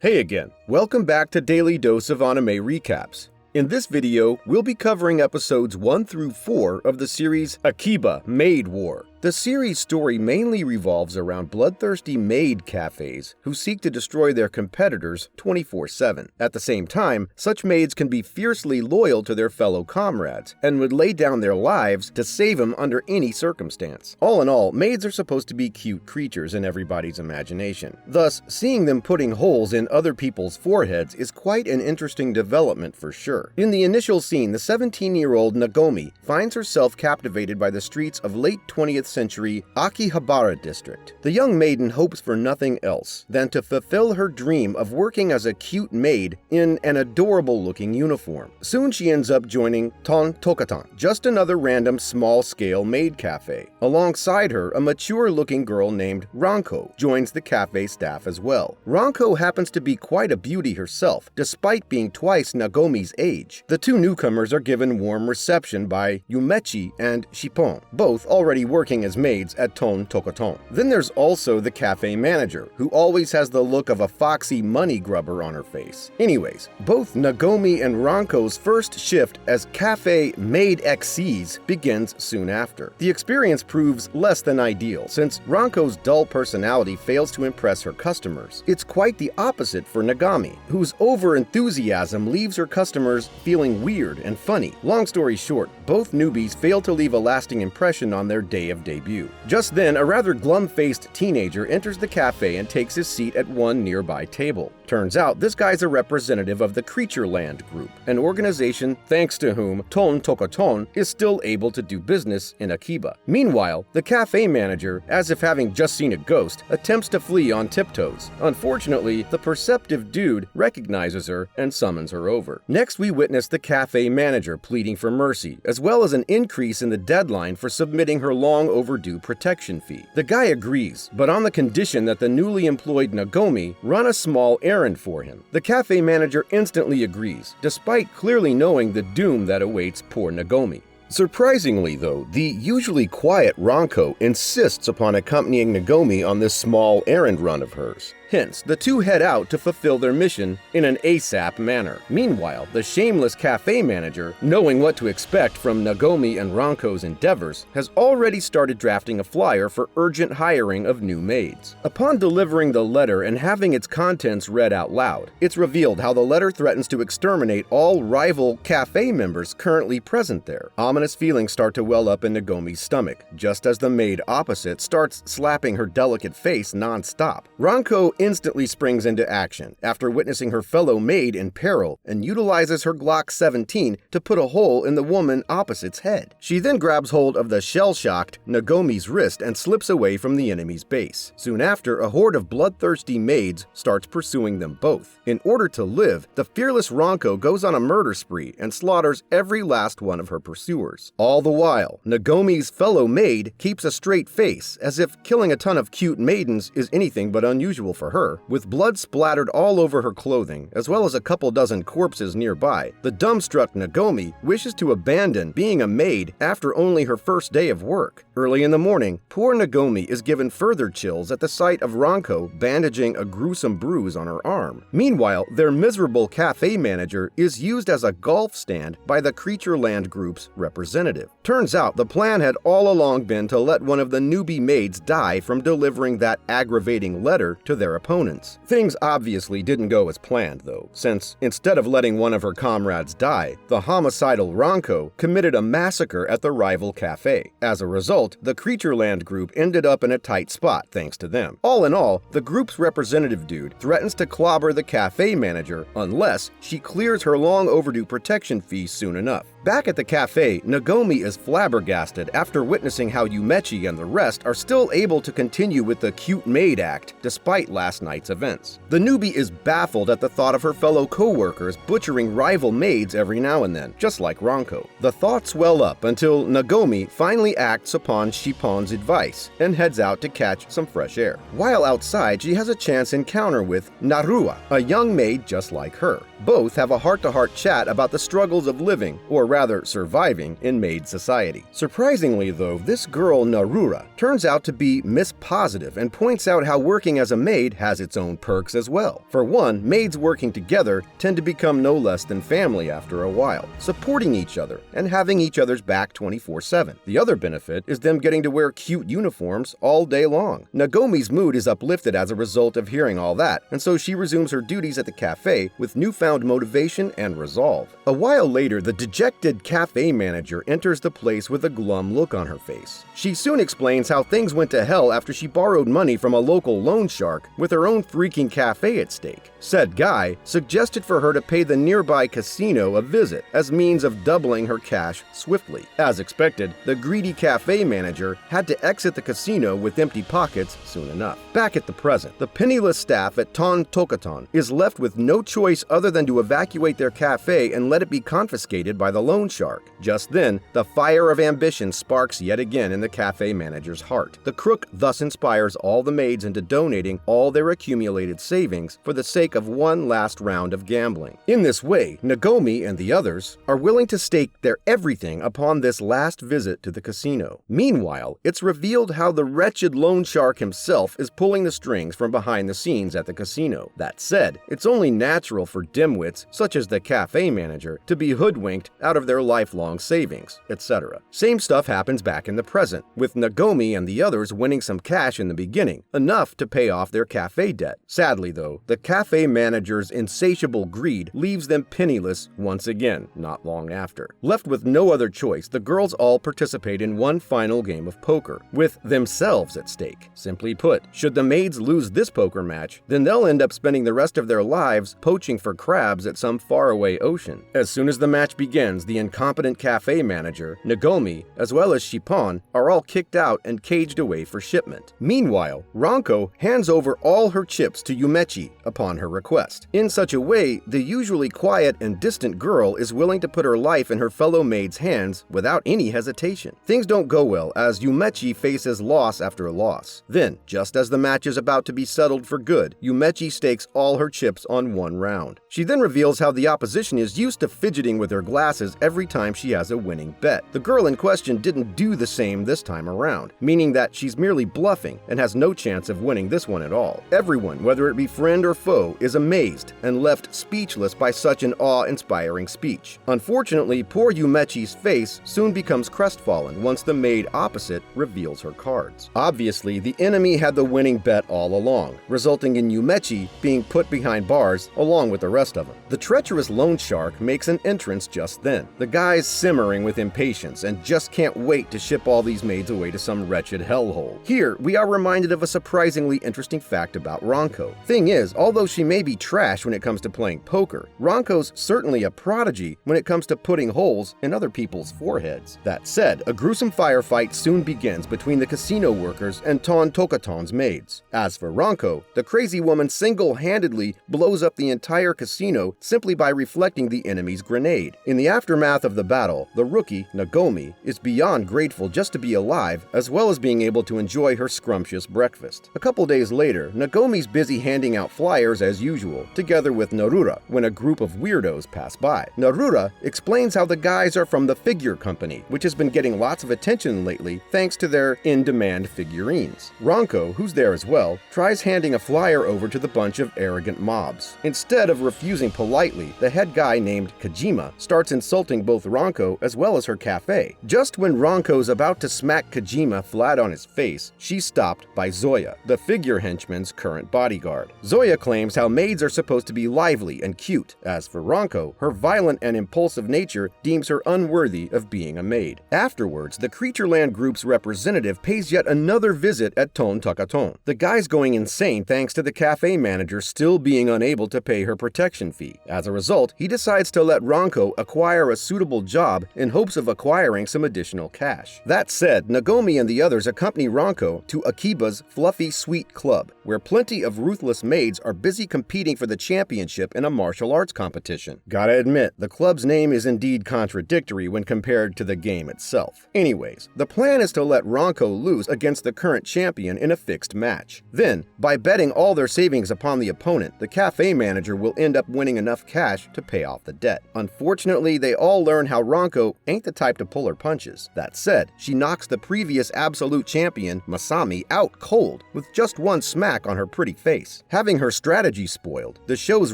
Hey again, welcome back to Daily Dose of Anime Recaps. In this video, we'll be covering episodes 1 through 4 of the series Akiba, Maid War. The series' story mainly revolves around bloodthirsty maid cafes who seek to destroy their competitors 24/7. At the same time, such maids can be fiercely loyal to their fellow comrades and would lay down their lives to save them under any circumstance. All in all, maids are supposed to be cute creatures in everybody's imagination. Thus, seeing them putting holes in other people's foreheads is quite an interesting development for sure. In the initial scene, the 17-year-old Nagomi finds herself captivated by the streets of late 20th century Akihabara district. The young maiden hopes for nothing else than to fulfill her dream of working as a cute maid in an adorable-looking uniform. Soon she ends up joining Ton Tokaton, just another random small-scale maid cafe. Alongside her, a mature-looking girl named Ranko joins the cafe staff as well. Ranko happens to be quite a beauty herself, despite being twice Nagomi's age. The two newcomers are given warm reception by Yumechi and Shippon, both already working as maids at Ton Tokoton. Then there's also the cafe manager, who always has the look of a foxy money grubber on her face. Anyways, both Nagomi and Ranko's first shift as cafe maid XCs begins soon after. The experience proves less than ideal, since Ranko's dull personality fails to impress her customers. It's quite the opposite for Nagomi, whose over-enthusiasm leaves her customers feeling weird and funny. Long story short, both newbies fail to leave a lasting impression on their day of debut. Just then, a rather glum-faced teenager enters the cafe and takes his seat at one nearby table. Turns out, this guy's a representative of the Creature Land group, an organization thanks to whom Ton Tokaton is still able to do business in Akiba. Meanwhile, the cafe manager, as if having just seen a ghost, attempts to flee on tiptoes. Unfortunately, the perceptive dude recognizes her and summons her over. Next, we witness the cafe manager pleading for mercy, as well as an increase in the deadline for submitting her long overdue protection fee. The guy agrees, but on the condition that the newly employed Nagomi run a small errand for him. The cafe manager instantly agrees, despite clearly knowing the doom that awaits poor Nagomi. Surprisingly, though, the usually quiet Ranko insists upon accompanying Nagomi on this small errand run of hers. Hence, the two head out to fulfill their mission in an ASAP manner. Meanwhile, the shameless cafe manager, knowing what to expect from Nagomi and Ranko's endeavors, has already started drafting a flyer for urgent hiring of new maids. Upon delivering the letter and having its contents read out loud, it's revealed how the letter threatens to exterminate all rival cafe members currently present there. Ominous feelings start to well up in Nagomi's stomach, just as the maid opposite starts slapping her delicate face non-stop. Ranko instantly springs into action after witnessing her fellow maid in peril and utilizes her Glock 17 to put a hole in the woman opposite's head. She then grabs hold of the shell-shocked Nagomi's wrist and slips away from the enemy's base. Soon after, a horde of bloodthirsty maids starts pursuing them both. In order to live, the fearless Ranko goes on a murder spree and slaughters every last one of her pursuers. All the while, Nagomi's fellow maid keeps a straight face, as if killing a ton of cute maidens is anything but unusual for her. With blood splattered all over her clothing, as well as a couple dozen corpses nearby, the dumbstruck Nagomi wishes to abandon being a maid after only her first day of work. Early in the morning, poor Nagomi is given further chills at the sight of Ranko bandaging a gruesome bruise on her arm. Meanwhile, their miserable cafe manager is used as a golf stand by the Creature Land group's representative. Turns out the plan had all along been to let one of the newbie maids die from delivering that aggravating letter to their opponents. Things obviously didn't go as planned, though, since instead of letting one of her comrades die, the homicidal Ranko committed a massacre at the rival cafe. As a result, the Creature Land group ended up in a tight spot thanks to them. All in all, the group's representative dude threatens to clobber the cafe manager unless she clears her long overdue protection fee soon enough. Back at the cafe, Nagomi is flabbergasted after witnessing how Yumechi and the rest are still able to continue with the cute maid act despite last night's events. The newbie is baffled at the thought of her fellow co-workers butchering rival maids every now and then, just like Ranko. The thoughts well up until Nagomi finally acts upon Shippon's advice and heads out to catch some fresh air. While outside, she has a chance encounter with Narua, a young maid just like her. Both have a heart-to-heart chat about the struggles of living, or rather surviving in maid society. Surprisingly though, this girl Narura turns out to be Miss Positive and points out how working as a maid has its own perks as well. For one, maids working together tend to become no less than family after a while, supporting each other and having each other's back 24/7. The other benefit is them getting to wear cute uniforms all day long. Nagomi's mood is uplifted as a result of hearing all that, and so she resumes her duties at the cafe with newfound motivation and resolve. A while later, the dejected cafe manager enters the place with a glum look on her face. She soon explains how things went to hell after she borrowed money from a local loan shark with her own freaking cafe at stake. Said guy suggested for her to pay the nearby casino a visit as means of doubling her cash swiftly. As expected, the greedy cafe manager had to exit the casino with empty pockets soon enough. Back at the present, the penniless staff at Ton Tokaton is left with no choice other than to evacuate their cafe and let it be confiscated by the loan shark. Just then, the fire of ambition sparks yet again in the cafe manager's heart. The crook thus inspires all the maids into donating all their accumulated savings for the sake of one last round of gambling. In this way, Nagomi and the others are willing to stake their everything upon this last visit to the casino. Meanwhile, it's revealed how the wretched loan shark himself is pulling the strings from behind the scenes at the casino. That said, it's only natural for dimwits, such as the cafe manager, to be hoodwinked out of their lifelong savings, etc. Same stuff happens back in the present, with Nagomi and the others winning some cash in the beginning, enough to pay off their cafe debt. Sadly though, the cafe manager's insatiable greed leaves them penniless once again, not long after. Left with no other choice, the girls all participate in one final game of poker, with themselves at stake. Simply put, should the maids lose this poker match, then they'll end up spending the rest of their lives poaching for crabs at some faraway ocean. As soon as the match begins, the incompetent cafe manager, Nagomi, as well as Shippon, are all kicked out and caged away for shipment. Meanwhile, Ranko hands over all her chips to Yumechi upon her request. In such a way, the usually quiet and distant girl is willing to put her life in her fellow maid's hands without any hesitation. Things don't go well as Yumechi faces loss after loss. Then, just as the match is about to be settled for good, Yumechi stakes all her chips on one round. She then reveals how the opposition is used to fidgeting with her glasses every time she has a winning bet. The girl in question didn't do the same this time around, meaning that she's merely bluffing and has no chance of winning this one at all. Everyone, whether it be friend or foe, is amazed and left speechless by such an awe-inspiring speech. Unfortunately, poor Yumechi's face soon becomes crestfallen once the maid opposite reveals her cards. Obviously, the enemy had the winning bet all along, resulting in Yumechi being put behind bars along with the rest of them. The treacherous loan shark makes an entrance just then. The guy's simmering with impatience and just can't wait to ship all these maids away to some wretched hellhole. Here, we are reminded of a surprisingly interesting fact about Ranko. Thing is, although she may be trash when it comes to playing poker, Ranko's certainly a prodigy when it comes to putting holes in other people's foreheads. That said, a gruesome firefight soon begins between the casino workers and Ton Tokaton's maids. As for Ranko, the crazy woman single-handedly blows up the entire casino simply by reflecting the enemy's grenade. In the aftermath of the battle, the rookie, Nagomi, is beyond grateful just to be alive, as well as being able to enjoy her scrumptious breakfast. A couple days later, Nagomi's busy handing out flyers as usual, together with Narura, when a group of weirdos pass by. Narura explains how the guys are from the figure company, which has been getting lots of attention lately thanks to their in-demand figurines. Ranko, who's there as well, tries handing a flyer over to the bunch of arrogant mobs. Instead of refusing politely, the head guy named Kojima starts insulting both Ranko as well as her cafe. Just when Ranko's about to smack Kojima flat on his face, she's stopped by Zoya, the figure henchman's current bodyguard. Zoya claims how maids are supposed to be lively and cute. As for Ranko, her violent and impulsive nature deems her unworthy of being a maid. Afterwards, the Creatureland group's representative pays yet another visit at Ton Tokaton. The guy's going insane thanks to the cafe manager still being unable to pay her protection fee. As a result, he decides to let Ranko acquire a suitable job in hopes of acquiring some additional cash. That said, Nagomi and the others accompany Ranko to Akiba's Fluffy Sweet Club, where plenty of ruthless maids are busy competing for the championship in a martial arts competition. Gotta admit, the club's name is indeed contradictory when compared to the game itself. Anyways, the plan is to let Ranko lose against the current champion in a fixed match. Then, by betting all their savings upon the opponent, the cafe manager will end up winning enough cash to pay off the debt. Unfortunately, they all learn how Ranko ain't the type to pull her punches. That said, she knocks the previous absolute champion, Masami, out cold with just one smack on her pretty face. Having her strategy spoiled, the show's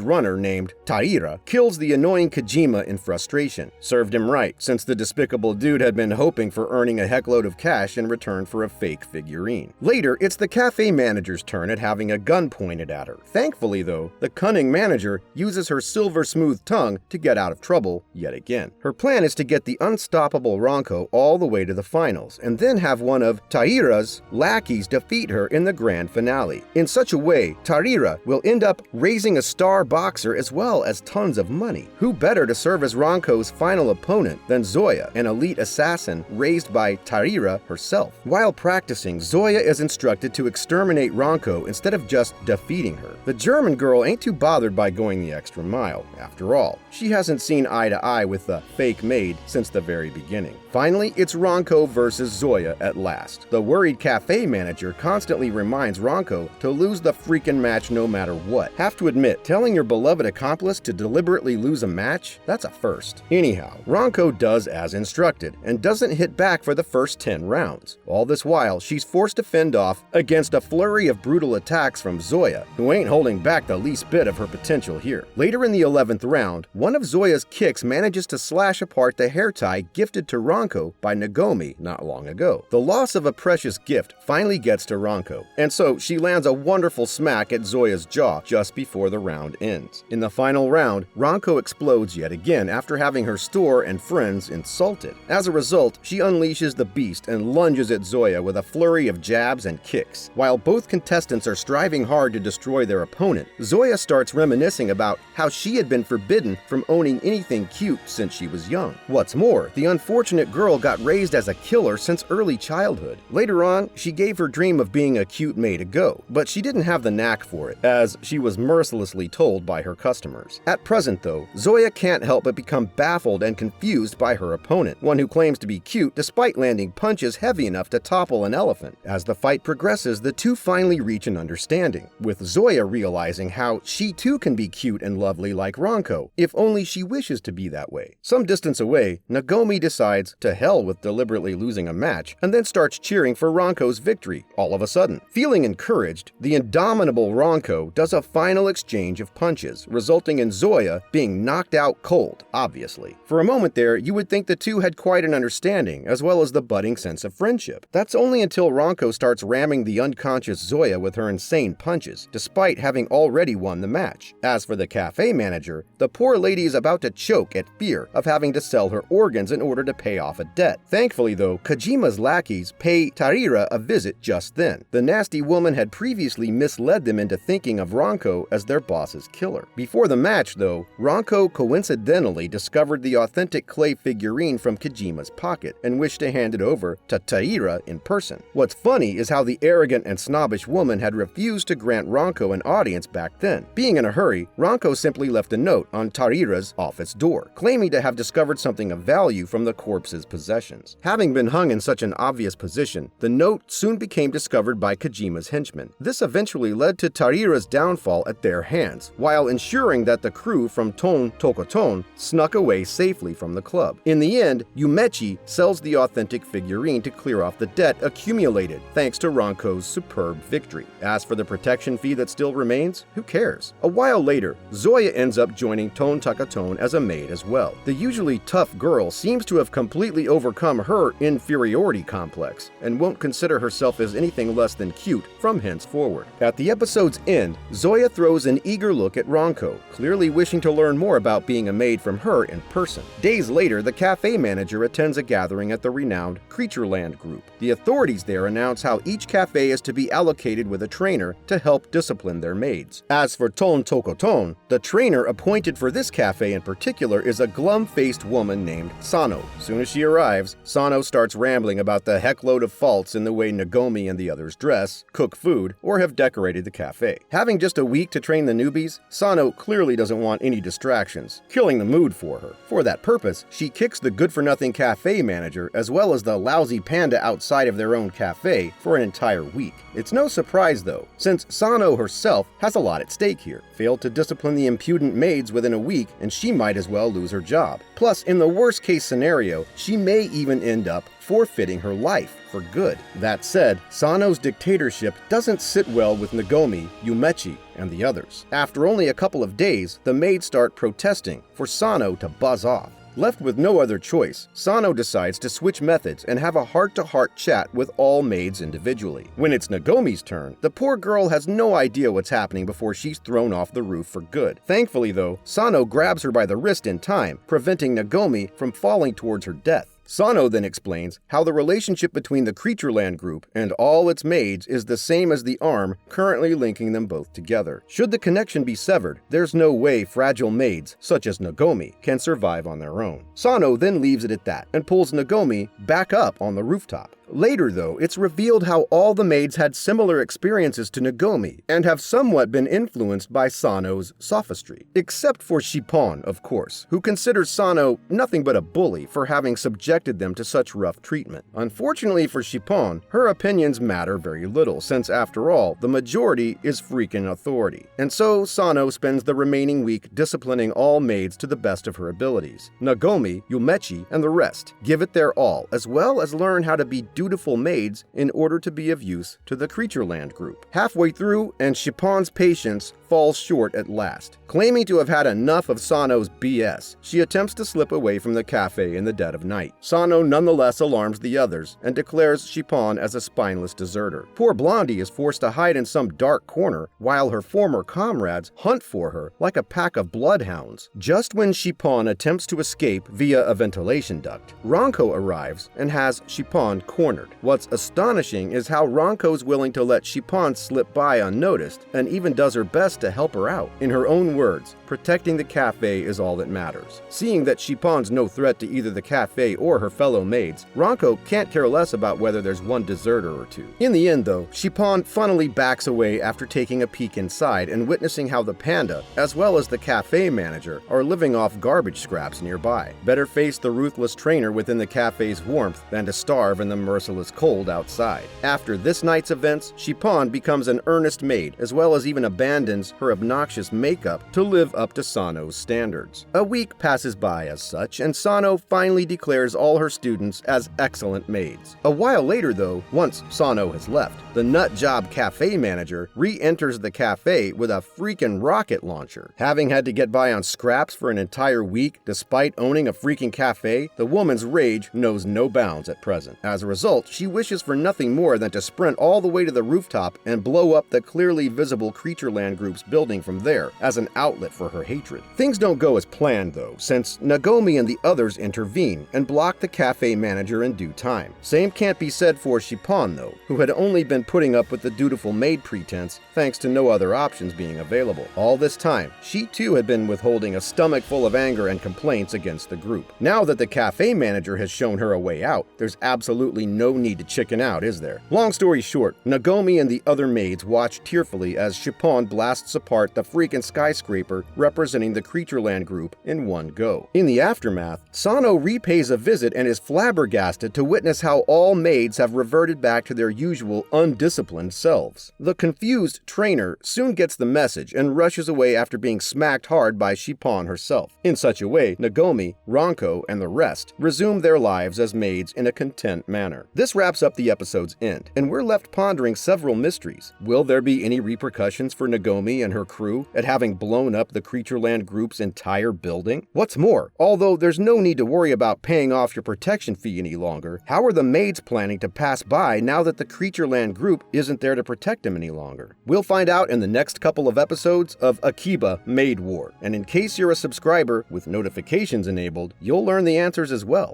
runner named Taira kills the annoying Kojima in frustration. Served him right, since the despicable dude had been hoping for earning a heckload of cash in return for a fake figurine. Later, it's the cafe manager's turn at having a gun pointed at her. Thankfully though, the cunning manager uses her silver-smooth tongue to get out of trouble yet again. Her plan is to get the unstoppable Ranko all the way to the finals, and then have one of Taira's lackeys defeat her in the grand finale. In such a way, Taira will end up raising a star boxer as well as tons of money. Who better to serve as Ranko's final opponent than Zoya, an elite assassin raised by Taira herself? While practicing, Zoya is instructed to exterminate Ranko instead of just defeating her. The German girl ain't too bothered by going the extra mile. After all, she hasn't seen eye to eye with the fake Maid since the very beginning. Finally, it's Ranko versus Zoya at last. The worried cafe manager constantly reminds Ranko to lose the freaking match no matter what. Have to admit, telling your beloved accomplice to deliberately lose a match? That's a first. Anyhow, Ranko does as instructed and doesn't hit back for the first 10 rounds. All this while, she's forced to fend off against a flurry of brutal attacks from Zoya, who ain't holding back the least bit of her potential here. Later in the 11th round, one of Zoya's kicks manages to slash apart the hair tie gifted to Ranko by Nagomi not long ago. The loss of a precious gift finally gets to Ranko, and so she lands a wonderful smack at Zoya's jaw just before the round ends. In the final round, Ranko explodes yet again after having her store and friends insulted. As a result, she unleashes the beast and lunges at Zoya with a flurry of jabs and kicks. While both contestants are striving hard to destroy their opponent, Zoya starts reminiscing about how she had been forbidden from owning anything cute since she was young. What's more, the unfortunate girl got raised as a killer since early childhood. Later on, she gave her dream of being a cute maid a go, but she didn't have the knack for it, as she was mercilessly told by her customers. At present though, Zoya can't help but become baffled and confused by her opponent, one who claims to be cute despite landing punches heavy enough to topple an elephant. As the fight progresses, the two finally reach an understanding, with Zoya realizing how she too can be cute and lovely like Ranko, if only she wishes to be that way. Some distance away, Nagomi decides to hell with deliberately losing a match, and then starts cheering for Ranko's victory. All of a sudden, feeling encouraged, the indomitable Ranko does a final exchange of punches, resulting in Zoya being knocked out cold, obviously. For a moment there, you would think the two had quite an understanding, as well as the budding sense of friendship. That's only until Ranko starts ramming the unconscious Zoya with her insane punches, despite having already won the match. As for the cafe manager, the poor lady is about to choke at fear of having to sell her organs in order to pay off a debt. Thankfully though, Kojima's lackeys pay Taira a visit just then. The nasty woman had previously misled them into thinking of Ranko as their boss's killer. Before the match though, Ranko coincidentally discovered the authentic clay figurine from Kojima's pocket and wished to hand it over to Taira in person. What's funny is how the arrogant and snobbish woman had refused to grant Ranko an audience back then. Being in a hurry, Ranko simply left a note on Taira's office door, claiming to have discovered something of value from the corpse's possessions. Having been hung in such an obvious position, the note soon became discovered by Kojima's henchmen. This eventually led to Taira's downfall at their hands, while ensuring that the crew from Ton Tokoton snuck away safely from the club. In the end, Yumechi sells the authentic figurine to clear off the debt accumulated thanks to Ranko's superb victory. As for the protection fee that still remains, who cares? A while later, Zoya ends up joining Ton Tokaton as a maid as well. The usually tough girl seems to have completely overcome her inferiority complex and won't consider herself as anything less than cute from henceforward. At the episode's end, Zoya throws an eager look at Ranko, clearly wishing to learn more about being a maid from her in person. Days later, the cafe manager attends a gathering at the renowned Creatureland group. The authorities there announce how each cafe is to be allocated with a trainer to help discipline their maids. As for Ton Tokoton, the trainer appointed for this cafe in particular is a glum-faced woman named Sano. Soon as she arrives, Sano starts rambling about the heckload of faults in the way Nagomi and the others dress, cook food, or have decorated the cafe. Having just a week to train the newbies, Sano clearly doesn't want any distractions, killing the mood for her. For that purpose, she kicks the good-for-nothing cafe manager as well as the lousy panda outside of their own cafe for an entire week. It's no surprise though, since Sano herself has a lot at stake here. Failed to discipline the impudent maids within a week, and she might as well lose her job. Plus, in the worst case scenario, she may even end up forfeiting her life for good. That said, Sano's dictatorship doesn't sit well with Nagomi, Yumechi, and the others. After only a couple of days, the maids start protesting for Sano to buzz off. Left with no other choice, Sano decides to switch methods and have a heart-to-heart chat with all maids individually. When it's Nagomi's turn, the poor girl has no idea what's happening before she's thrown off the roof for good. Thankfully though, Sano grabs her by the wrist in time, preventing Nagomi from falling towards her death. Sano then explains how the relationship between the Creatureland group and all its maids is the same as the arm currently linking them both together. Should the connection be severed, there's no way fragile maids, such as Nagomi, can survive on their own. Sano then leaves it at that and pulls Nagomi back up on the rooftop. Later, though, it's revealed how all the maids had similar experiences to Nagomi and have somewhat been influenced by Sano's sophistry. Except for Shippon, of course, who considers Sano nothing but a bully for having subjected them to such rough treatment. Unfortunately for Shippon, her opinions matter very little, since after all, the majority is freaking authority. And so Sano spends the remaining week disciplining all maids to the best of her abilities. Nagomi, Yumechi, and the rest give it their all, as well as learn how to be dutiful maids in order to be of use to the Creatureland group. Halfway through, and Shippon's patience falls short at last. Claiming to have had enough of Sano's BS, she attempts to slip away from the cafe in the dead of night. Sano nonetheless alarms the others and declares Shippon as a spineless deserter. Poor Blondie is forced to hide in some dark corner while her former comrades hunt for her like a pack of bloodhounds. Just when Shippon attempts to escape via a ventilation duct, Ranko arrives and has Shippon cornered. What's astonishing is how Ranko's willing to let Shippon slip by unnoticed and even does her best to help her out. In her own words, protecting the cafe is all that matters. Seeing that Shippon's no threat to either the cafe or her fellow maids, Ranko can't care less about whether there's one deserter or two. In the end though, Shippon funnily backs away after taking a peek inside and witnessing how the panda, as well as the cafe manager, are living off garbage scraps nearby. Better face the ruthless trainer within the cafe's warmth than to starve in the merciless cold outside. After this night's events, Shippon becomes an earnest maid, as well as even abandons her obnoxious makeup to live up to Sano's standards. A week passes by as such, and Sano finally declares all her students as excellent maids. A while later though, once Sano has left, the nutjob cafe manager re-enters the cafe with a freaking rocket launcher. Having had to get by on scraps for an entire week despite owning a freaking cafe, the woman's rage knows no bounds at present. As a result, she wishes for nothing more than to sprint all the way to the rooftop and blow up the clearly visible Creatureland group's building from there as an outlet for her hatred. Things don't go as planned though, since Nagomi and the others intervene and block the cafe manager in due time. Same can't be said for Shippon though, who had only been putting up with the dutiful maid pretense thanks to no other options being available. All this time, she too had been withholding a stomach full of anger and complaints against the group. Now that the cafe manager has shown her a way out, there's absolutely no need to chicken out, is there? Long story short, Nagomi and the other maids watch tearfully as Shippon blasts apart the freaking skyscraper representing the Creatureland group in one go. In the aftermath, Sano repays a visit and is flabbergasted to witness how all maids have reverted back to their usual undisciplined selves. The confused trainer soon gets the message and rushes away after being smacked hard by Shippon herself. In such a way, Nagomi, Ranko, and the rest resume their lives as maids in a content manner. This wraps up the episode's end, and we're left pondering several mysteries. Will there be any repercussions for Nagomi and her crew at having blown up the Creatureland group's entire building? What's more, although there's no need to worry about paying off your protection fee any longer, how are the maids planning to pass by now that the Creatureland group isn't there to protect them any longer? We'll find out in the next couple of episodes of Akiba Maid War, and in case you're a subscriber with notifications enabled, you'll learn the answers as well.